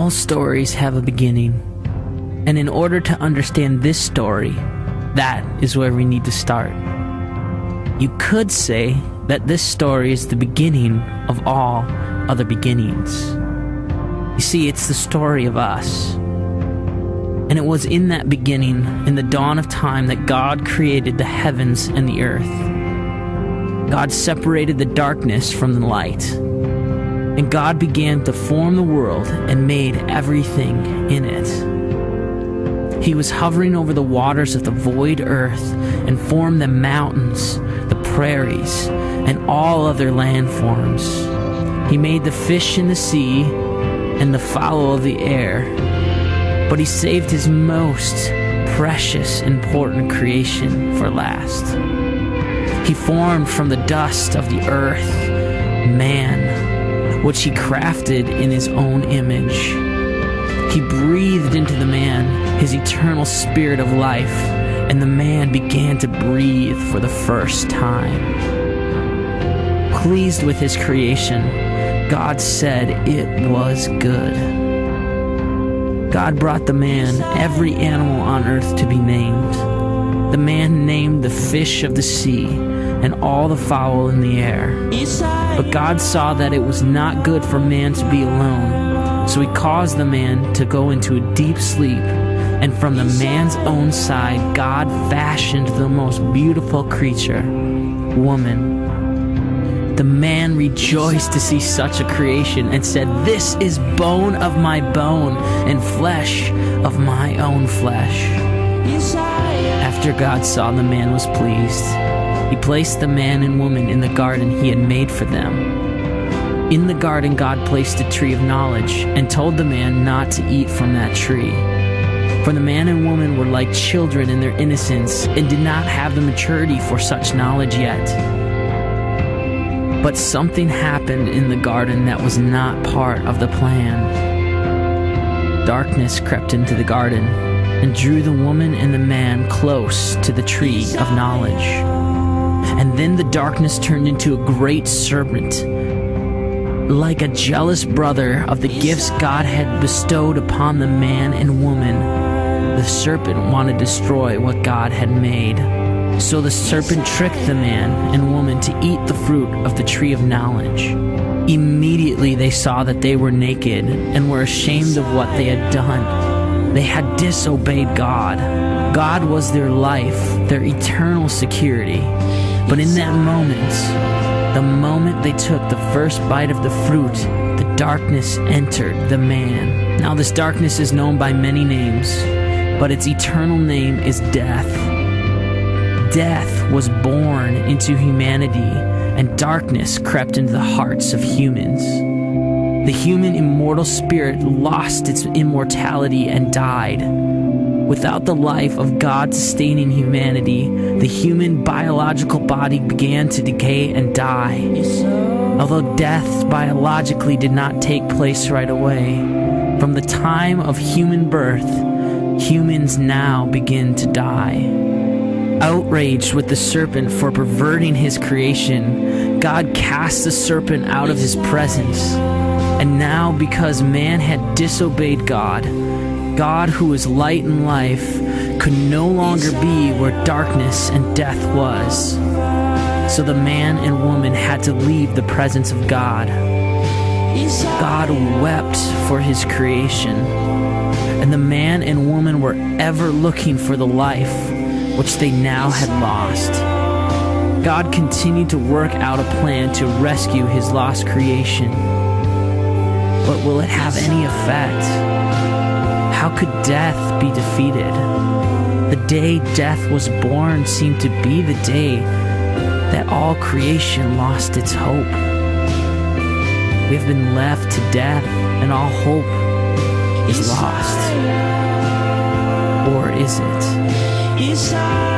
All stories have a beginning, and in order to understand this story, that is where we need to start. You could say that this story is the beginning of all other beginnings. You see, it's the story of us. And it was in that beginning, in the dawn of time, that God created the heavens and the earth. God separated the darkness from the light. And God began to form the world and made everything in it. He was hovering over the waters of the void earth and formed the mountains, the prairies, and all other landforms. He made the fish in the sea and the fowl of the air. But he saved his most precious, important creation for last. He formed from the dust of the earth man, which he crafted in his own image. He breathed into the man his eternal spirit of life, and the man began to breathe for the first time. Pleased with his creation, God said it was good. God brought the man every animal on earth to be named. The man named the fish of the sea and all the fowl in the air. But God saw that it was not good for man to be alone. So he caused the man to go into a deep sleep. And from the man's own side, God fashioned the most beautiful creature, woman. The man rejoiced to see such a creation and said, "This is bone of my bone and flesh of my own flesh." After God saw the man was pleased, he placed the man and woman in the garden he had made for them. In the garden, God placed a tree of knowledge and told the man not to eat from that tree. For the man and woman were like children in their innocence and did not have the maturity for such knowledge yet. But something happened in the garden that was not part of the plan. Darkness crept into the garden and drew the woman and the man close to the tree of knowledge. And then the darkness turned into a great serpent, like a jealous brother of the gifts God had bestowed upon the man and woman. The serpent wanted to destroy what God had made. So the serpent tricked the man and woman to eat the fruit of the tree of knowledge. Immediately they saw that they were naked and were ashamed of what they had done. They had disobeyed God. God was their life, their eternal security. But in that moment, the moment they took the first bite of the fruit, the darkness entered the man. Now this darkness is known by many names, but its eternal name is death. Death was born into humanity, and darkness crept into the hearts of humans. The human immortal spirit lost its immortality and died. Without the life of God sustaining humanity, the human biological body began to decay and die. Although death biologically did not take place right away, from the time of human birth, humans now begin to die. Outraged with the serpent for perverting his creation, God cast the serpent out of his presence. And now, because man had disobeyed God, God, who is light and life, could no longer be where darkness and death was. So the man and woman had to leave the presence of God. God wept for his creation, and the man and woman were ever looking for the life which they now had lost. God continued to work out a plan to rescue his lost creation. But will it have any effect? How could death be defeated? The day death was born seemed to be the day that all creation lost its hope. We have been left to death, and all hope is lost. Or is it?